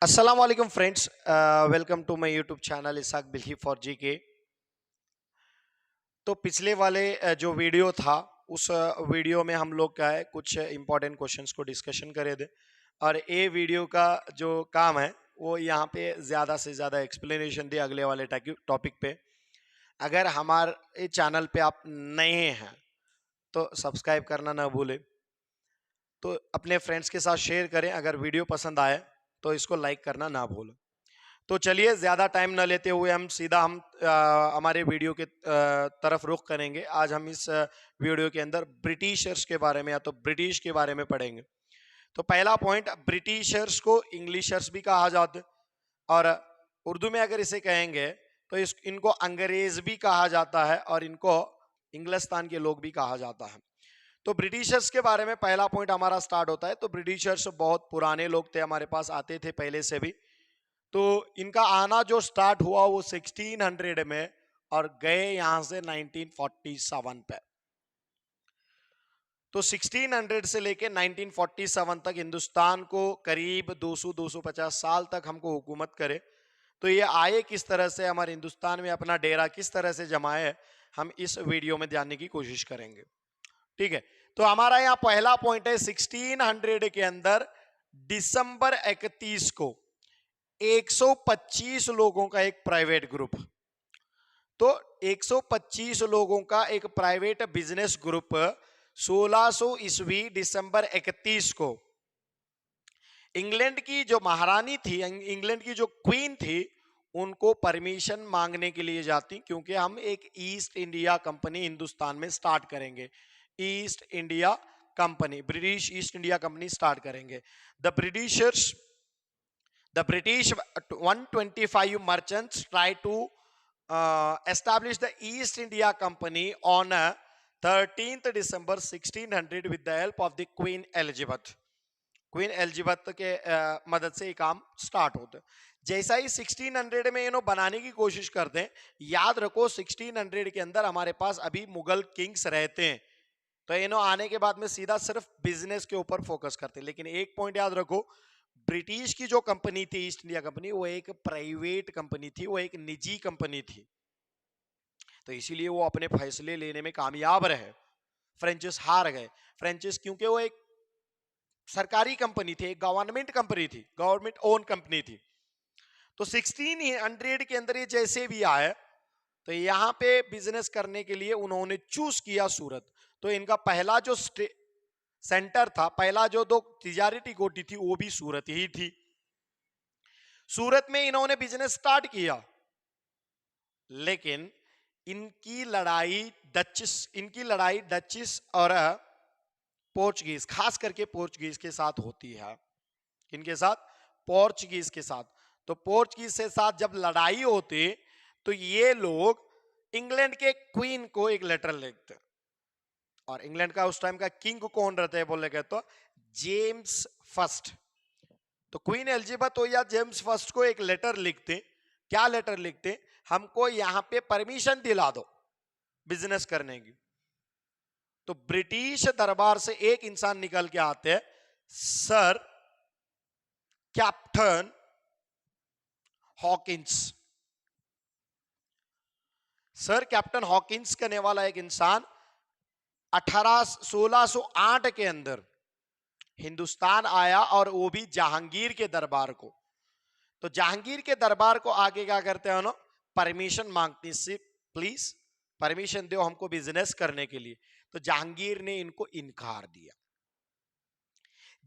अस्सलाम वालेकुम friends, welcome to my YouTube channel इसाक बिल्ही फॉर जीके। तो पिछले वाले जो वीडियो था उस वीडियो में हम लोग क्या है कुछ इंपॉर्टेंट क्वेश्चंस को डिस्कशन करे थे। और ये वीडियो का जो काम है वो यहाँ पे ज़्यादा से ज़्यादा एक्सप्लेनेशन दे अगले वाले टॉपिक पे। अगर हमारे चैनल पे आप नए हैं तो सब्सक्राइब करना ना भूलें, तो अपने फ्रेंड्स के साथ शेयर करें। अगर वीडियो पसंद आए तो इसको लाइक करना ना भूलें। तो चलिए ज़्यादा टाइम न लेते हुए हम सीधा हमारे वीडियो के तरफ रुख करेंगे। आज हम इस वीडियो के अंदर ब्रिटिशर्स के बारे में या तो ब्रिटिश के बारे में पढ़ेंगे। तो पहला पॉइंट, ब्रिटिशर्स को इंग्लिशर्स भी कहा जाता है और उर्दू में अगर इसे कहेंगे तो इनको अंग्रेज भी कहा जाता है और इनको इंग्लिस्तान के लोग भी कहा जाता है। तो ब्रिटिशर्स के बारे में पहला पॉइंट हमारा स्टार्ट होता है। तो ब्रिटिशर्स बहुत पुराने लोग थे, हमारे पास आते थे पहले से भी। तो इनका आना जो स्टार्ट हुआ वो 1600 में और गए यहां से 1947 पे। तो 1600 से लेके 1947 तक हिंदुस्तान को करीब 200-250 साल तक हमको हुकूमत करे। तो ये आए किस तरह से, हमारे हिंदुस्तान में अपना डेरा किस तरह से जमाए, हम इस वीडियो में जानने की कोशिश करेंगे। ठीक है, तो हमारा यहाँ पहला पॉइंट है 1600 के अंदर दिसंबर 31 को 125 लोगों का एक प्राइवेट ग्रुप, तो 125 लोगों का एक प्राइवेट बिजनेस ग्रुप 1600 ईस्वी दिसंबर 31 को इंग्लैंड की जो महारानी थी, इंग्लैंड की जो क्वीन थी, उनको परमिशन मांगने के लिए जाती, क्योंकि हम एक ईस्ट इंडिया कंपनी हिंदुस्तान में स्टार्ट करेंगे। East India Company, British East India Company start करेंगे। The Britishers The British 125 merchants tried to establish the East India Company on 13th December 1600 with the help of the Queen Elizabeth. Queen Elizabeth के मदद से ये काम start होता है। जैसा ही 1600 में इन्हों बनाने की कोशिश करते हैं, याद रखो 1600 के अंदर हमारे पास अभी मुगल किंग्स रहते हैं, तो इन्हों आने के बाद में सीधा सिर्फ बिजनेस के ऊपर फोकस करते हैं। लेकिन एक पॉइंट याद रखो, ब्रिटिश की जो कंपनी थी ईस्ट इंडिया कंपनी, वो एक प्राइवेट कंपनी थी, वो एक निजी कंपनी थी। तो इसीलिए वो अपने फैसले लेने में कामयाब रहे, फ्रेंचेस हार गए। फ्रेंचेस क्योंकि वो एक सरकारी कंपनी थी, एक गवर्नमेंट कंपनी थी, गवर्नमेंट ओन कंपनी थी। तो 1600 के अंदर ये जैसे भी आए, तो यहां पे बिजनेस करने के लिए उन्होंने चूज किया सूरत। तो इनका पहला जो सेंटर था, पहला जो दो तिजारती कोठी थी, वो भी सूरत ही थी। सूरत में इन्होंने बिजनेस स्टार्ट किया, लेकिन इनकी लड़ाई डचिस और पोर्चुगीज, खास करके पोर्चुगीज के साथ होती है। किनके साथ? पोर्चुगीज के साथ। तो पोर्चुगीज के साथ जब लड़ाई होती, तो ये लोग इंग्लैंड के क्वीन को एक लेटर लिखते, और इंग्लैंड का उस टाइम का किंग कौन रहता है बोले गए तो जेम्स फर्स्ट। तो क्वीन एलिजाबेथ या जेम्स फर्स्ट को एक लेटर लिखते। क्या लेटर लिखते? हमको यहां पे परमिशन दिला दो बिजनेस करने की। तो ब्रिटिश दरबार से एक इंसान निकल के आते हैं, sir captain Hawkins. Sir captain Hawkins कहने वाला एक इंसान 1608 के अंदर हिंदुस्तान आया, और वो भी जहांगीर के दरबार को। तो जहांगीर के दरबार को आगे क्या करते हैं ना, परमिशन मांगती, सिर्फ प्लीज परमिशन दो हमको बिजनेस करने के लिए। तो जहांगीर ने इनको इनकार दिया।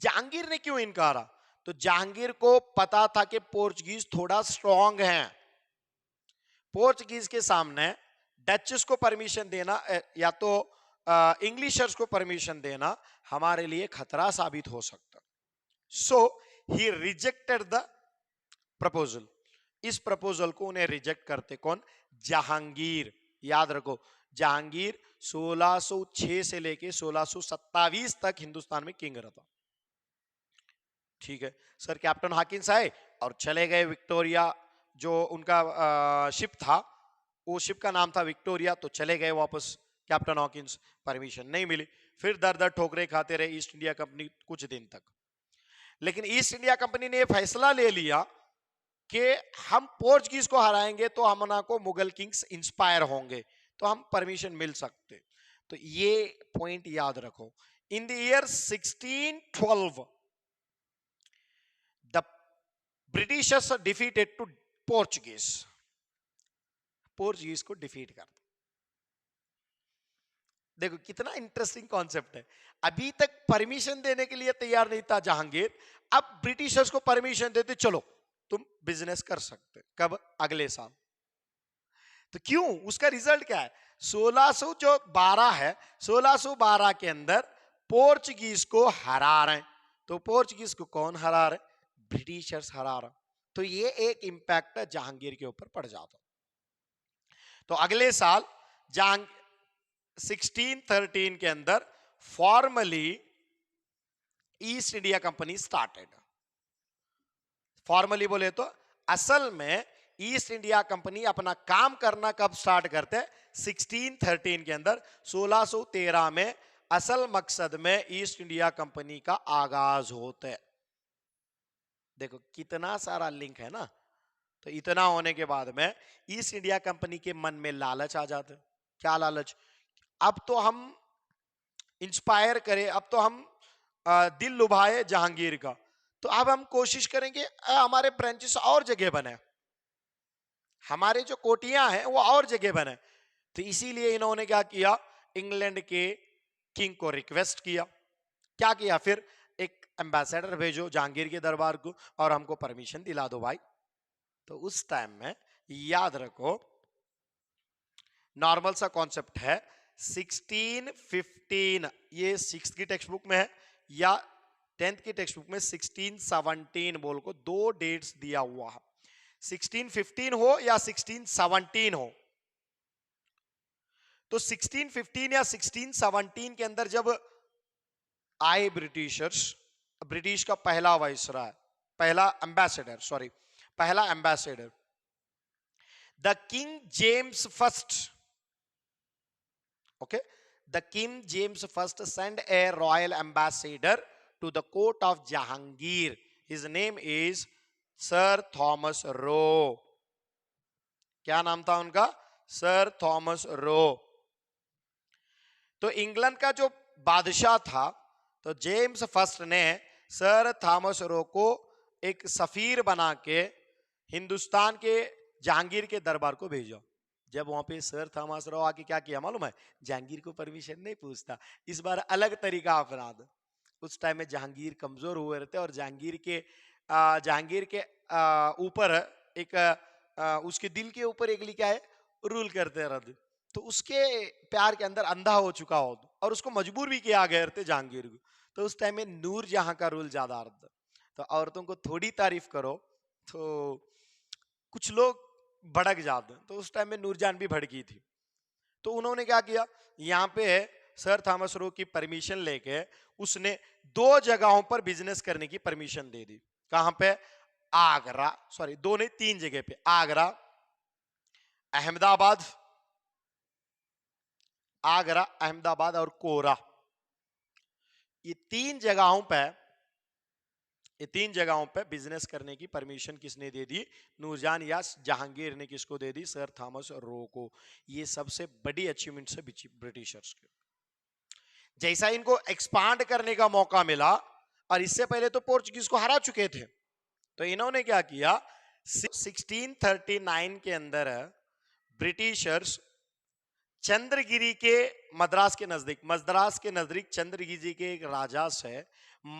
जहांगीर ने क्यों इनकारा? तो जहांगीर को पता था कि पोर्चुगीज थोड़ा स्ट्रांग हैं। पोर्चुगीज के सामने डचेस को परमिशन देना या तो इंग्लिशर्स को परमिशन देना हमारे लिए खतरा साबित हो सकता। सो ही रिजेक्टेड द प्रपोजल। इस प्रपोजल को उन्हें रिजेक्ट करते कौन? जहांगीर। याद रखो, जहांगीर 1606 से लेके 1627 तक हिंदुस्तान में किंग रहा। ठीक है, सर कैप्टन हॉकिंस आए और चले गए विक्टोरिया, जो उनका शिप था, वो शिप का नाम था विक्टोरिया, तो चले गए वापस कैप्टन हॉकिंस। परमिशन नहीं मिली, फिर दर दर ठोकरे खाते रहे ईस्ट इंडिया कंपनी कुछ दिन तक। लेकिन ईस्ट इंडिया कंपनी ने यह फैसला ले लिया कि हम पोर्चुगीज को हराएंगे तो हमारा को मुगल किंग्स इंस्पायर होंगे, तो हम परमिशन मिल सकते। तो ये पॉइंट याद रखो। In the year 1612 the Britishers defeated to Portuguese, Portuguese को डिफीट कर। देखो कितना इंटरेस्टिंग कॉन्सेप्ट है। अभी तक परमिशन देने के लिए तैयार नहीं था जहांगीर, अब ब्रिटिशर्स को परमिशन देते, चलो तुम बिजनेस कर सकते। कब? अगले साल। तो क्यों? उसका रिजल्ट क्या है? 1612 है, 1612 के अंदर पोर्चुगीज को हरा रहे। तो पोर्चुगीज को कौन हरा रहे? ब्रिटिशर्स हरा रहे। तो ये एक इंपैक्ट जहांगीर के ऊपर पड़ जाता। तो अगले साल 1613 के अंदर formally east India company started. Formally बोले तो असल में ईस्ट इंडिया कंपनी अपना काम करना कब स्टार्ट करते हैं? 1613 के अंदर। 1613 में असल मकसद में ईस्ट इंडिया कंपनी का आगाज होता है। देखो कितना सारा लिंक है ना। तो इतना होने के बाद में ईस्ट इंडिया कंपनी के मन में लालच आ जाता है। क्या लालच? अब तो हम इंस्पायर करें, अब तो हम दिल लुभाए जहांगीर का, तो अब हम कोशिश करेंगे हमारे ब्रांचेस और जगह बने, हमारे जो कोटियां हैं वो और जगह बने। तो इसीलिए इन्होंने क्या किया? इंग्लैंड के किंग को रिक्वेस्ट किया। क्या किया? फिर एक एम्बेसडर भेजो जहांगीर के दरबार को और हमको परमिशन दिला दो भाई। तो उस टाइम में याद रखो नॉर्मल सा कॉन्सेप्ट है 1615, ये 6th की टेक्स्ट बुक में है या 10th की टेक्स्ट बुक में 1617 बोल को दो डेट्स दिया हुआ है। 1615 हो या 1617 हो। तो 1615 या 1617 के अंदर जब आए ब्रिटिशर्स, ब्रिटिश का पहला वाइसराय, पहला ambassador the king James first, okay, the King James I sent a royal ambassador to the court of Jahangir. His name is Sir Thomas Roe. क्या नाम था उनका? Sir Thomas Roe. तो England का जो बादशाह था, तो जेम्स फर्स्ट ने सर थॉमस रो को एक सफीर बना के हिंदुस्तान के जहांगीर के दरबार को भेजा। जब वहां पे सर थॉमस रो आके क्या किया मालूम है? जहांगीर को परमिशन नहीं पूछता, इस बार अलग तरीका अपना दो। उस टाइम में जहांगीर कमजोर हुए रहते और जहांगीर के ऊपर एक उसके दिल के ऊपर एक लिखा है रूल करते रहते। तो उसके प्यार के अंदर अंधा हो चुका हो और उसको मजबूर भी किया गया रहते जहांगीर को। तो उस टाइम में नूर जहां का रूल ज्यादा रहता। तो औरतों को थोड़ी तारीफ करो तो कुछ लोग भड़क जाते। तो उस टाइम में नूरजान भी भड़की थी। तो उन्होंने क्या किया? यहाँ पे सर थॉमस रो की परमिशन लेके उसने दो जगहों पर बिजनेस करने की परमिशन दे दी। कहां पे? आगरा, सॉरी दो नहीं 3 जगह पे, आगरा, अहमदाबाद और कोरा। ये तीन जगहों पे बिजनेस करने की परमिशन किसने दे दी? नूरजान या जहांगीर ने किसको दे दी? सर थॉमस रो को। ये सबसे बड़ी अचीवमेंट है ब्रिटिशर्स के। जैसा इनको एक्सपांड करने का मौका मिला, और इससे पहले तो पोर्चुगीज को हरा चुके थे, तो इन्होंने क्या किया? 1639 के अंदर ब्रिटिशर्स चंद्रगिरी के मद्रास के नजदीक चंद्रगिरी के एक राजा से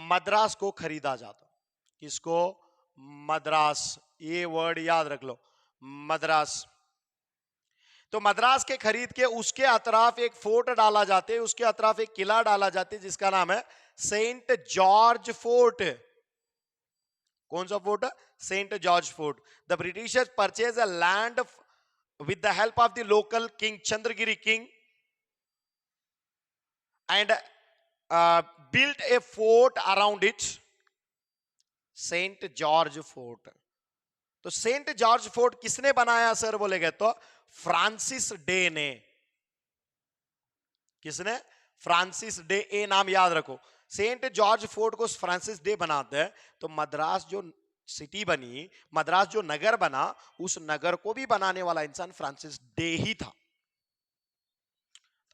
मद्रास को खरीदा जाता। किसको? मद्रास। ये वर्ड याद रख लो, मद्रास। तो मद्रास के खरीद के उसके अतराफ एक फोर्ट डाला जाते, उसके अतराफ एक किला डाला जाते जिसका नाम है सेंट जॉर्ज फोर्ट। कौन सा fort? Saint George fort. The Britishers purchase a land with the help of the local king, Chandragiri king, and built a fort around it, Saint George Fort. तो सेंट जॉर्ज फोर्ट किसने बनाया sir बोलेगे तो Francis day ने। किसने? Francis day. ए नाम याद रखो। Saint George fort को फ्रांसिस डे बनाते हैं, तो मद्रास जो सिटी बनी, मद्रास जो नगर बना, उस नगर को भी बनाने वाला इंसान फ्रांसिस डे ही था।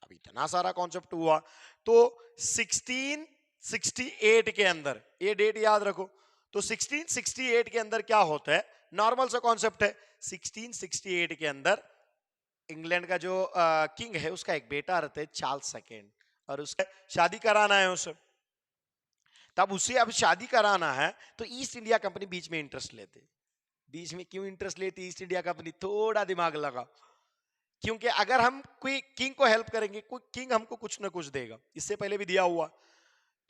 अब इतना सारा कॉन्सेप्ट हुआ। तो 1668 के अंदर, ये डेट याद रखो, तो 1668 के अंदर क्या होता है, नॉर्मल सा कॉन्सेप्ट है। 1668 के अंदर इंग्लैंड का जो किंग है, उसका एक बेटा रहता है चार्ल्स सेकेंड, और उसका शादी कराना है उसे। तब उसे अब शादी कराना है, तो ईस्ट इंडिया कंपनी बीच में इंटरेस्ट लेते। बीच में क्यों इंटरेस्ट लेती ईस्ट इंडिया कंपनी? थोड़ा दिमाग लगा, क्योंकि अगर हम कोई किंग को हेल्प करेंगे, कोई किंग हमको कुछ ना कुछ देगा, इससे पहले भी दिया हुआ।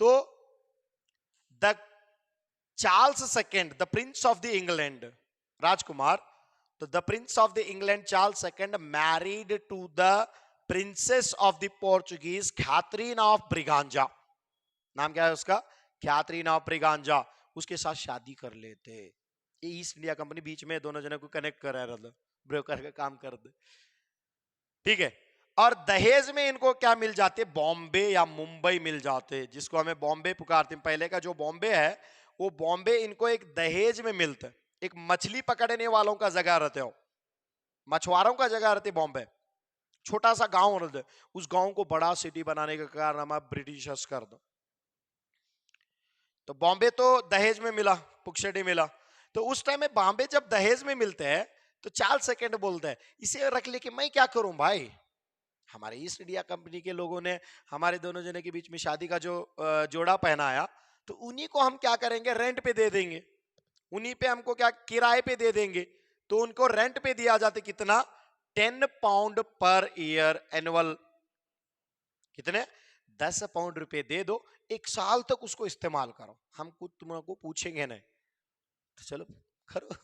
तो the Charles second, the prince of the England, राजकुमार, तो the prince of the England Charles second married to the princess of the Portuguese Catherine of Braganza. नाम क्या है उसका? Catherine of Braganza. उसके साथ शादी कर लेते। ये ईस्ट इंडिया कंपनी बीच में दोनों जने को कनेक्ट कर रहा है, ब्रोकर का काम कर दे, ठीक है। और दहेज में इनको क्या मिल जाते? बॉम्बे या मुंबई मिल जाते, जिसको हमें बॉम्बे पुकारते। पहले का जो बॉम्बे है, वो बॉम्बे इनको एक दहेज में मिलता है। एक मछली पकड़ने वालों का जगह रहते हो, मछुआरों का जगह रहते बॉम्बे। छोटा सा गांव रहते, उस गांव को बड़ा सिटी बनाने का कारनामा ब्रिटिशर्स कर दो। तो बॉम्बे तो दहेज में मिला, पुक्सडी मिला। तो उस टाइम में बॉम्बे जब दहेज में मिलते हैं, तो चार्ल्स सेकंड बोलता है इसे रख लेके मैं क्या करूं भाई, हमारे ईस्ट इंडिया कंपनी के लोगों ने हमारे दोनों जने के बीच में शादी का जो जोड़ा पहनाया, तो उन्हीं को हम क्या करेंगे, रेंट पे दे देंगे, उन्हीं पे हमको क्या किराए पे दे देंगे। तो उनको रेंट पे दिया जाते कितना? 10 पाउंड पर ईयर एनुअल। कितने? 10 पाउंड रुपए दे दो, एक साल तक उसको इस्तेमाल करो, हम कुछ तुमको पूछेंगे नहीं, तो चलो करो।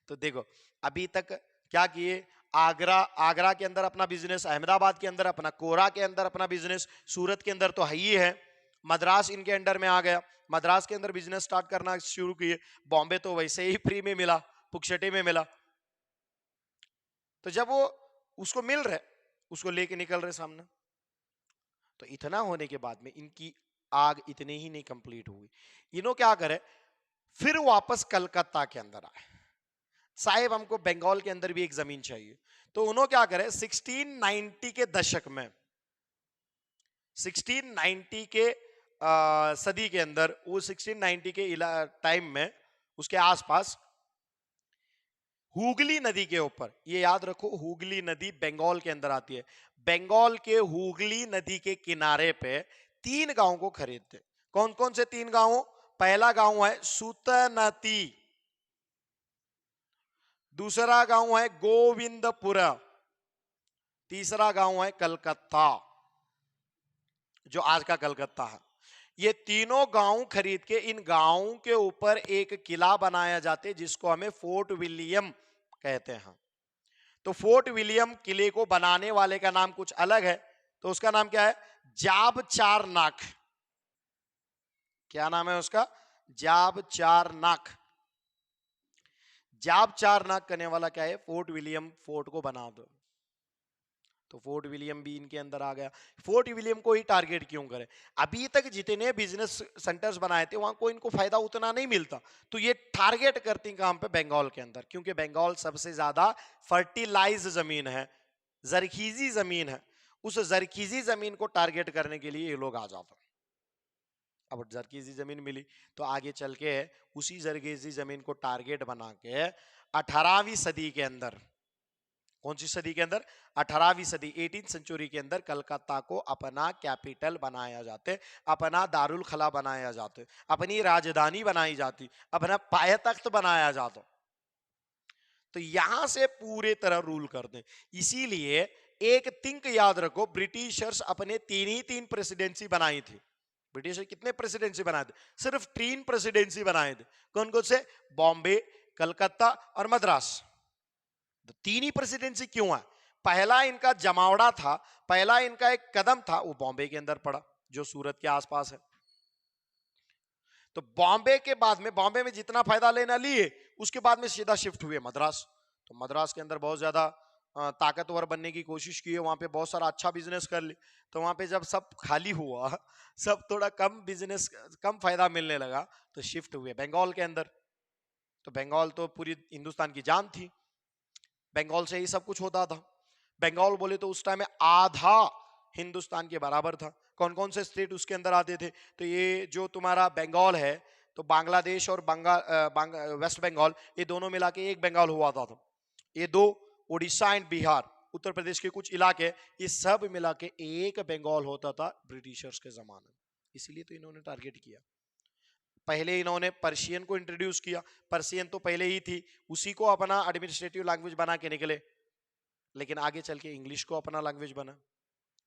तो देखो अभी तक क्या किए, आगरा के अंदर अपना बिजनेस, अहमदाबाद के अंदर अपना, कोरा के अंदर अपना बिजनेस, सूरत के अंदर तो है ही है, मद्रास इनके अंडर में आ गया, मद्रास के अंदर बिजनेस स्टार्ट करना शुरू किए। बॉम्बे तो वैसे ही फ्री में मिला, पुक्सटे में मिला। तो जब वो उसको मिल रहे, उसको लेके निकल रहे सामने, तो इतना होने के बाद में इनकी आग इतने ही नहीं कंप्लीट हुई, इन्हों क्या करे, फिर वापस कलकत्ता के अंदर आए। साहेब हमको बंगाल के अंदर भी एक जमीन चाहिए। तो उन्होंने क्या करे, 1690 के दशक में, 1690 के सदी के अंदर, वो 1690 के टाइम में, उसके आसपास हुगली नदी के ऊपर, ये याद रखो हुगली नदी बंगाल के अंदर आती है, बंगाल के हुगली नदी के किनारे पे 3 गांव को खरीदते। कौन कौन से 3 गांव? पहला गांव है सुतनती, दूसरा गांव है गोविंदपुरा, तीसरा गांव है कलकत्ता, जो आज का कलकत्ता है। ये तीनों गांव खरीद के इन गांवों के ऊपर एक किला बनाया जाते, जिसको हमें फोर्ट विलियम कहते हैं। तो फोर्ट विलियम किले को बनाने वाले का नाम कुछ अलग है, तो उसका नाम क्या है? जाब चार नाक। क्या नाम है उसका? जाब चार नाक। जाब चार नाक करने वाला क्या है? फोर्ट विलियम फोर्ट को बना दो। तो फोर्ट विलियम भी इनके अंदर आ गया। फोर्ट विलियम को ही टारगेट क्यों करें? अभी तक जितने बिजनेस सेंटर्स बनाए थे वहां को इनको फायदा उतना नहीं मिलता, तो ये टारगेट करती कहां पे? बंगाल के अंदर, क्योंकि बंगाल सबसे ज्यादा फर्टिलाइज जमीन है, जरखीजी जमीन है। उस जरखीजी जमीन को टारगेट करने के लिए ये लोग आ जाते हैं। अब जरखीजी जमीन मिली, तो आगे चल के उसी जरखीजी जमीन को टारगेट बना के 18वीं सदी के अंदर, कौन सी सदी के अंदर? 18वीं सदी, 18th सेंचुरी के अंदर कलकत्ता को अपना कैपिटल बनाया जाते, अपना दारुल खला बनाया जाते, अपनी राजधानी बनाई जाती, अपना पायतख्त बनाया जाता। तो यहां से पूरे तरह रूल कर दे। इसीलिए एक थिंक याद रखो, ब्रिटिशर्स अपने 3 प्रेसिडेंसी बनाई थी। ब्रिटिश कितने प्रेसिडेंसी बनाए थे? सिर्फ 3 प्रेसिडेंसी बनाए थे। कौन कौन से? बॉम्बे, कलकत्ता और मद्रास। तो 3 ही प्रेसिडेंसी क्यों है? पहला इनका जमावड़ा था, पहला इनका एक कदम था, वो बॉम्बे के अंदर पड़ा, जो सूरत के आसपास है। तो बॉम्बे के बाद में, बॉम्बे में जितना फायदा लेना लिए, उसके बाद में सीधा शिफ्ट हुए मद्रास। तो मद्रास के अंदर बहुत ज्यादा ताकतवर बनने की कोशिश की है, वहां पे बहुत सारा अच्छा बिजनेस कर ली। तो वहां पे जब सब खाली हुआ, सब थोड़ा कम बिजनेस, कम फायदा मिलने लगा, तो शिफ्ट हुए बंगाल के अंदर। तो बंगाल तो पूरी हिंदुस्तान की जान थी, बंगाल से ही सब कुछ होता था। बंगाल बोले तो उस टाइम में आधा हिंदुस्तान के बराबर था। कौन कौन से स्टेट उसके अंदर आते थे? तो ये जो तुम्हारा बंगाल है, तो बांग्लादेश और वेस्ट बंगाल, ये दोनों मिला के एक बंगाल हुआ था। ये दो, उड़ीसा एंड बिहार, उत्तर प्रदेश के कुछ इलाके, ये सब मिला के एक बंगाल होता था ब्रिटिशर्स के जमाने में। इसीलिए तो इन्होंने टारगेट किया। पहले इन्होंने पर्शियन को इंट्रोड्यूस किया, पर्शियन तो पहले ही थी, उसी को अपना एडमिनिस्ट्रेटिव लैंग्वेज बना के निकले, लेकिन आगे चल के इंग्लिश को अपना लैंग्वेज बना।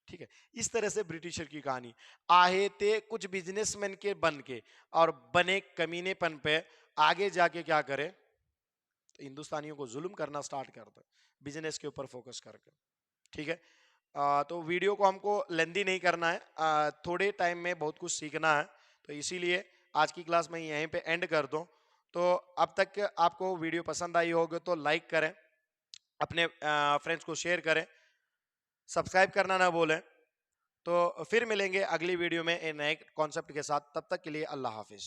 ठीक है, इस तरह से ब्रिटिशर की कहानी। आए थे कुछ बिजनेसमैन के बन के, और बने कमीनेपन पे, आगे जाके क्या करे, तो हिंदुस्तानियों को जुल्म करना स्टार्ट कर दो, बिजनेस के ऊपर फोकस करके। ठीक है, तो वीडियो को हमको लेंदी नहीं करना है, थोड़े टाइम में बहुत कुछ सीखना है, तो इसीलिए आज की क्लास मैं यहीं पे एंड कर दूं। तो अब तक आपको वीडियो पसंद आई होगी तो लाइक करें, अपने फ्रेंड्स को शेयर करें, सब्सक्राइब करना ना भूलें। तो फिर मिलेंगे अगली वीडियो में एक नए कॉन्सेप्ट के साथ, तब तक के लिए अल्लाह हाफिज।